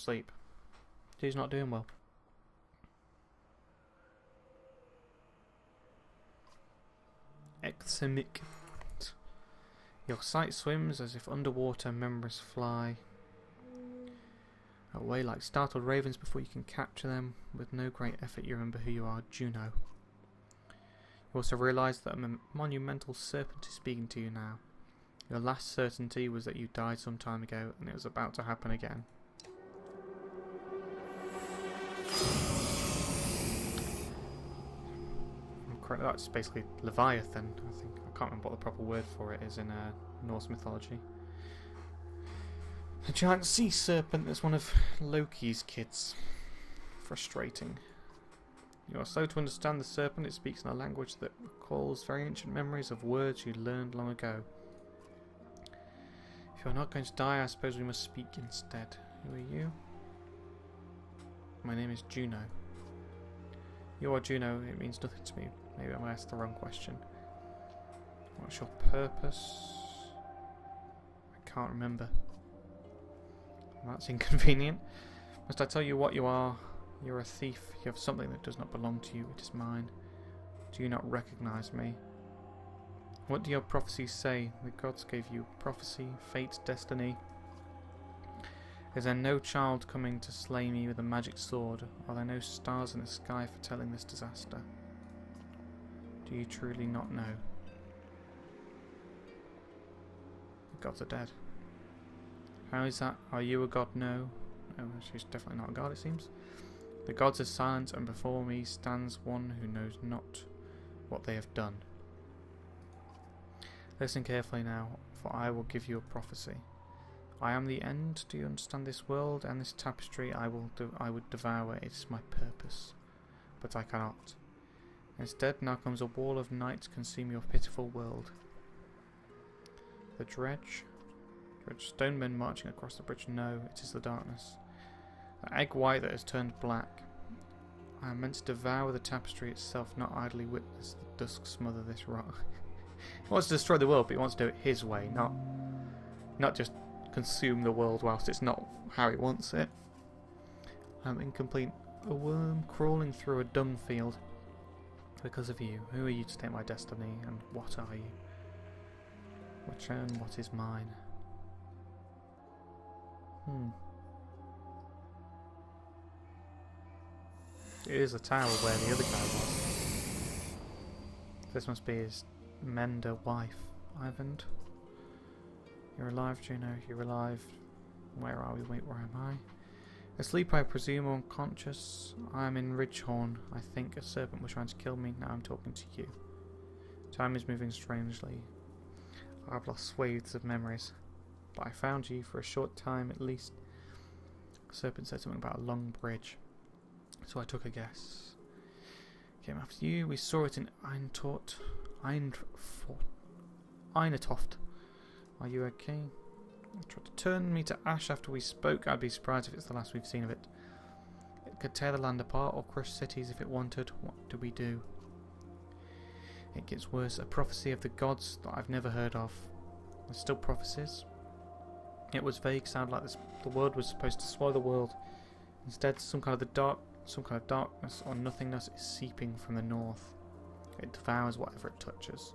Sleep. He's not doing well. Exemic. Your sight swims as if underwater memories fly away like startled ravens before you can capture them. With no great effort you remember who you are, Juno. You also realise that a monumental serpent is speaking to you now. Your last certainty was that you died some time ago and it was about to happen again. That's basically Leviathan, I think. I can't remember what the proper word for it is in Norse mythology. A giant sea serpent that's one of Loki's kids. Frustrating. You are slow to understand the serpent. It speaks in a language that recalls very ancient memories of words you learned long ago. If you are not going to die, I suppose we must speak instead. Who are you? My name is Juno. You are Juno, it means nothing to me. Maybe I asked the wrong question. What's your purpose? I can't remember. That's inconvenient. Must I tell you what you are? You're a thief. You have something that does not belong to you. It is mine. Do you not recognize me? What do your prophecies say? The gods gave you prophecy, fate, destiny. Is there no child coming to slay me with a magic sword? Are there no stars in the sky foretelling this disaster? Do you truly not know? The gods are dead. How is that? Are you a god? No. No, she's definitely not a god, it seems. The gods are silent, and before me stands one who knows not what they have done. Listen carefully now, for I will give you a prophecy. I am the end. Do you understand this world and this tapestry? I would devour. It is my purpose, but I cannot. Instead, now comes a wall of night to consume your pitiful world. The dredge. Stone men marching across the bridge. No, it is the darkness. The egg white that has turned black. I am meant to devour the tapestry itself, not idly witness the dusk smother this rock. He wants to destroy the world, but he wants to do it his way, not just consume the world whilst it's not how he wants it. I'm incomplete. A worm crawling through a dung field. Because of you. Who are you to take my destiny, and what are you? Which and what is mine? It is a tower where the other guy was. This must be his mender wife, Ivan. You're alive, Juno. You're alive. Where are we? Wait, where am I? Asleep, I presume, or unconscious. I am in Ridgehorn. I think a serpent was trying to kill me. Now I'm talking to you. Time is moving strangely. I've lost swathes of memories. But I found you for a short time at least. The serpent said something about a long bridge. So I took a guess. Came after you. We saw it in Eintoft. Are you okay? It tried to turn me to ash after we spoke. I'd be surprised if it's the last we've seen of it. It could tear the land apart or crush cities if it wanted. What do we do? It gets worse. A prophecy of the gods that I've never heard of. There's still prophecies. It was vague, sounded like the word was supposed to swallow the world. Instead, some kind of darkness or nothingness is seeping from the north. It devours whatever it touches.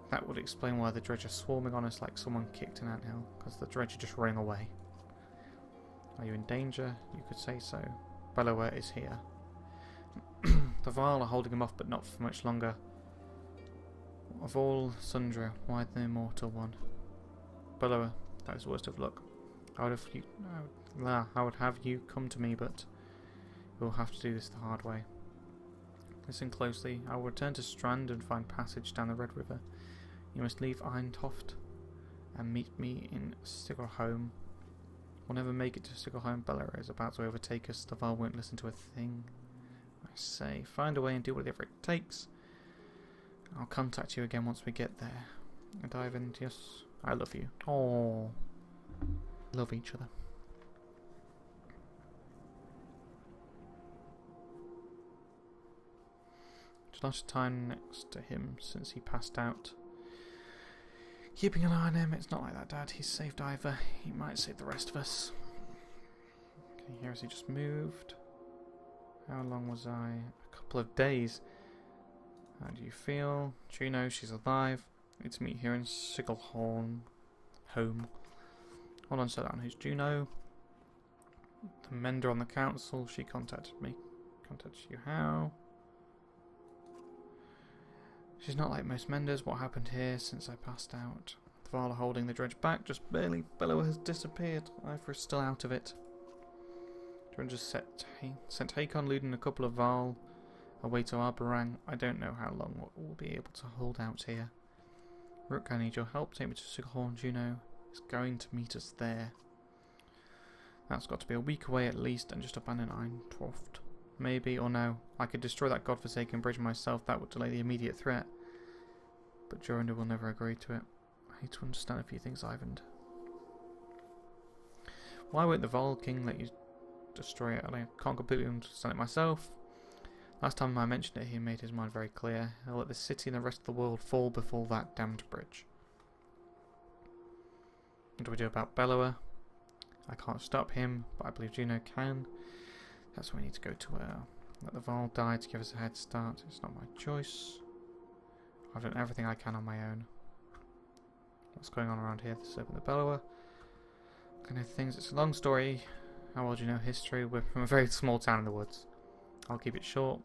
That would explain why the dredge are swarming on us like someone kicked an anthill, because the dredge are just running away. Are you in danger? You could say so. Bellower is here. The Vile are holding him off, but not for much longer. Of all Sundra, why the immortal one? Bellower, that is worst of luck. I would have you come to me, but we'll have to do this the hard way. Listen closely. I will return to Strand and find passage down the Red River. You must leave Eintoft and meet me in Stigglholm. We'll never make it to Stigglholm. Bellower is about to overtake us. The Vile won't listen to a thing I say. Find a way and do whatever it takes. I'll contact you again once we get there. And Ivan, yes, I love you. Oh, love each other. A lot of time next to him since he passed out. Keeping an eye on him. It's not like that, Dad. He's saved Ivor. He might save the rest of us. Can you hear us? He just moved. How long was I? A couple of days. How do you feel? Juno, she's alive. Need to meet here in Sigelhorn. Home. Hold on, slow down. Who's Juno? The mender on the council. She contacted me. Contacted you how? She's not like most menders. What happened here since I passed out? The Val are holding the dredge back, just barely. Bellower has disappeared. Ivor is still out of it. Dredge just sent Hakon, Luden, and a couple of Val away to Arborang. I don't know how long we'll be able to hold out here. Rook, I need your help. Take me to Sigelhorn. Juno is going to meet us there. That's got to be a week away at least, and just abandon Eintroft. Maybe, or no. I could destroy that godforsaken bridge myself. That would delay the immediate threat. But Jorundr will never agree to it. I need to understand a few things, Ivan. Why won't the Vol King let you destroy it? I can't completely understand it myself. Last time I mentioned it, he made his mind very clear. He'll let the city and the rest of the world fall before that damned bridge. What do we do about Bellower? I can't stop him, but I believe Juno can. That's why we need to go to her. Let the Vol die to give us a head start. It's not my choice. I've done everything I can on my own. What's going on around here? The Serpent, the Bellower. I know things. It's a long story. How well do you know history? We're from a very small town in the woods. I'll keep it short.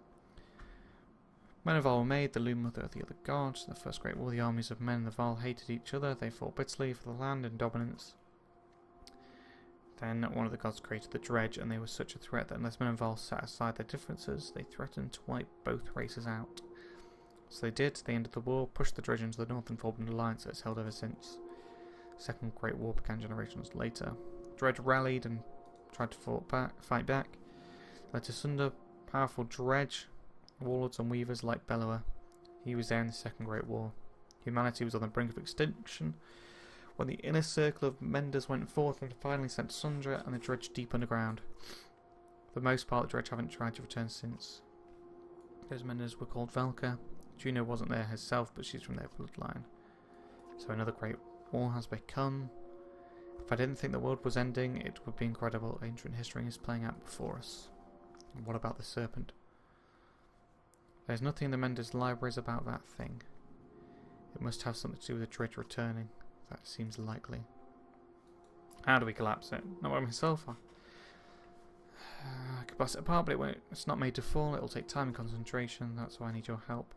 Men of Val were made the loom mother of the other gods. In the First Great War, the armies of men and the Val hated each other. They fought bitterly for the land and dominance. Then one of the gods created the dredge, and they were such a threat that unless men and Val set aside their differences, they threatened to wipe both races out. So they did. They ended the war, pushed the dredge into the north, and formed an alliance that has held ever since. The Second Great War began generations later. Dredge rallied and tried to fight back. Led to Sunder, powerful dredge, warlords and weavers like Bellower. He was there in the Second Great War. Humanity was on the brink of extinction when the inner circle of menders went forth and finally sent Sundra and the dredge deep underground. For the most part, the dredge haven't tried to return since. Those menders were called Velka. Juno wasn't there herself, but she's from their bloodline. So another great war has begun. If I didn't think the world was ending, it would be incredible. Ancient history is playing out before us. And what about the serpent? There's nothing in the Mender's libraries about that thing. It must have something to do with the dredge returning. That seems likely. How do we collapse it? Not by myself. I could bust it apart, but it's not made to fall. It'll take time and concentration. That's why I need your help.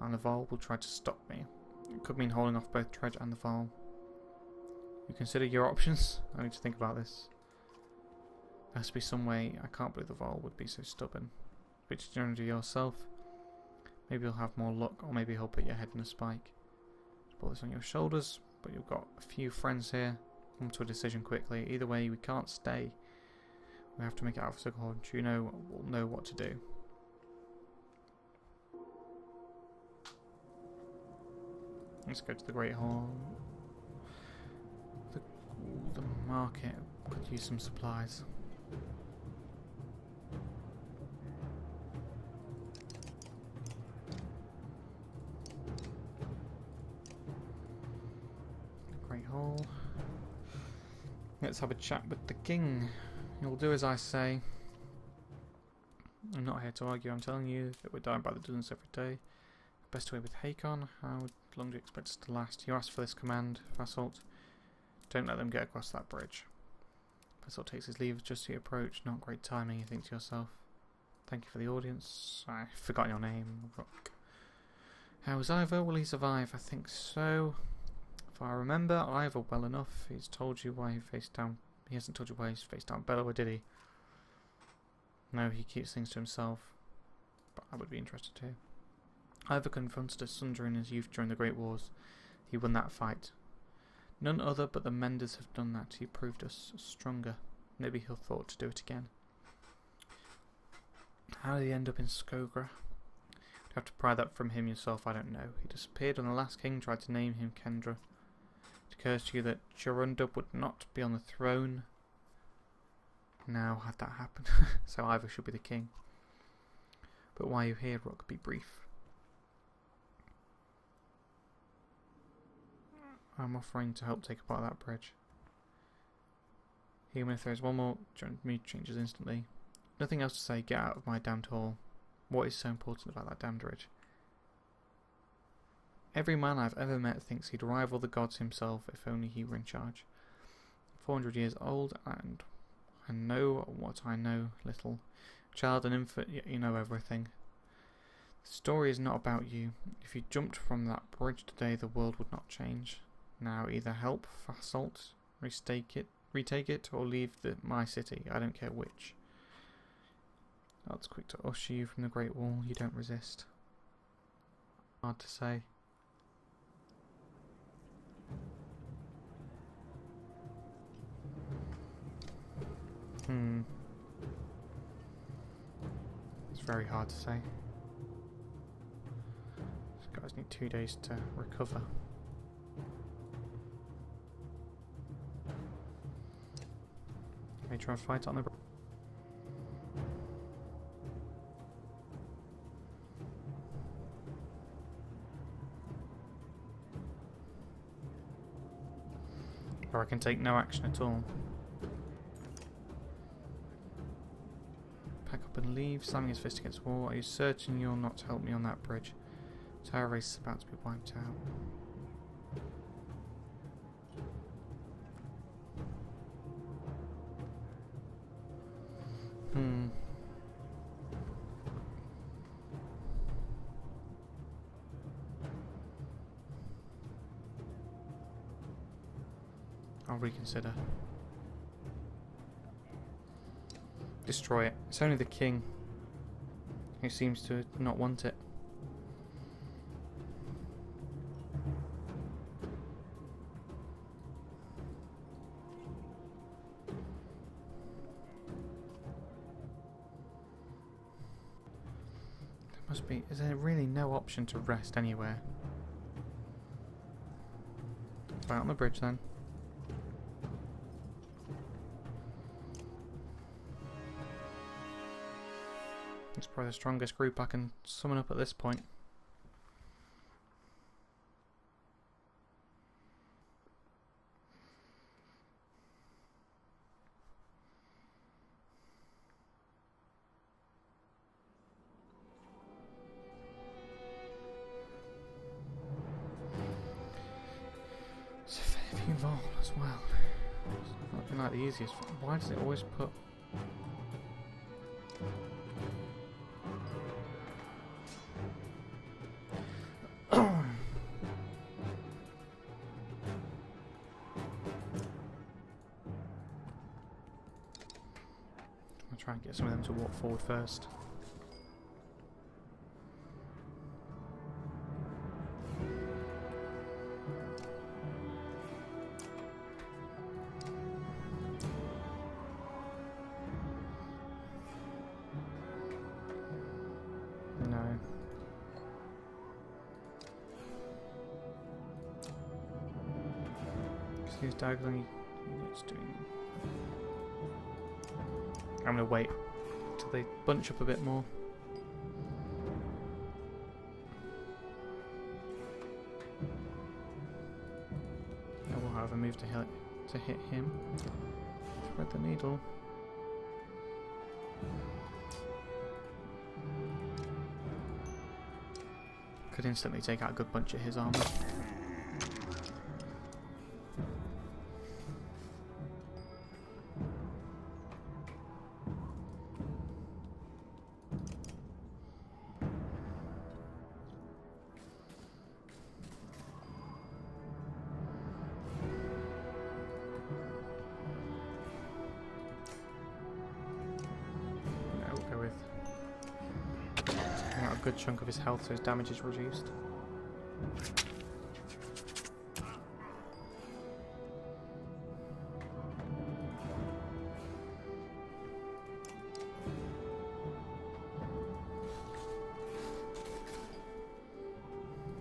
And the Vol will try to stop me. It could mean holding off both Dredge and the Vol. You consider your options? I need to think about this. There has to be some way. I can't believe the Vol would be so stubborn. Speak to Jorundr yourself. Maybe you'll have more luck, or maybe he'll put your head in a spike. Put this on your shoulders, but you've got a few friends here. Come to a decision quickly. Either way, we can't stay. We have to make it out of Sigelhorn. Juno will know what to do. Let's go to the Great Hall. The market could use some supplies. Great Hall. Let's have a chat with the king. You'll do as I say. I'm not here to argue. I'm telling you that we're dying by the dozens every day. Best way with Hakon. How long do you expect us to last? You asked for this command, Fasalt. Don't let them get across that bridge. Fasalt takes his leave just as you approach. Not great timing, you think to yourself. Thank you for the audience. I forgot your name. Rook. How is Ivor? Will he survive? I think so. If I remember Ivor well enough, he's told you why he faced down. He hasn't told you why he's faced down Bellower, did he? No, he keeps things to himself. But I would be interested too. Ivor confronted a Sundra in his youth during the Great Wars. He won that fight. None other but the Menders have done that. He proved us stronger. Maybe he'll thought to do it again. How did he end up in Skogra? You have to pry that from him yourself, I don't know. He disappeared when the last king tried to name him Kendra. It occurs to you that Jorundr would not be on the throne. Now, had that happened, so Ivor should be the king. But why are you here, Rook? Be brief. I'm offering to help take apart that bridge. Even if there's one more, mood changes instantly. Nothing else to say, get out of my damned hall. What is so important about that damned ridge? Every man I've ever met thinks he'd rival the gods himself if only he were in charge. 400 years old, and I know what I know little. Child and infant, yet you know everything. The story is not about you. If you jumped from that bridge today, the world would not change. Now either help Fasalt, retake it, or leave my city. I don't care which. That's quick to usher you from the Great Wall. You don't resist. Hard to say. It's very hard to say. These guys need 2 days to recover. May try and fight on the. Or I can take no action at all. Pack up and leave, slamming his fist against the wall. Are you certain you'll not help me on that bridge? Tower race is about to be wiped out. I'll reconsider. Destroy it. It's only the king who seems to not want it. There must be. Is there really no option to rest anywhere? Right on the bridge then. It's probably the strongest group I can summon up at this point. It's a fair few more as well. It's not been like the easiest. Why does it always put... Try and get some of them to walk forward first. No. Excuse diagonally units doing. I'm going to wait till they bunch up a bit more. I will, however, move to hit him. Thread the needle. Could instantly take out a good bunch of his armor. Good chunk of his health, so his damage is reduced.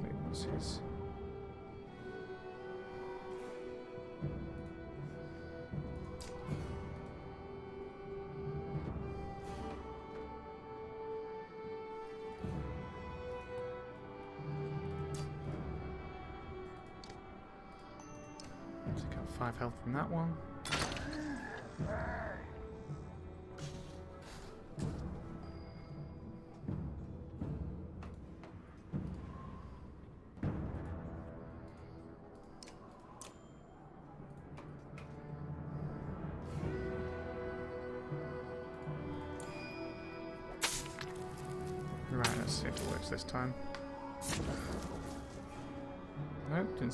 Wait, what's his? Take out 5 health from that one. Right, let's see if it works this time. Nope, didn't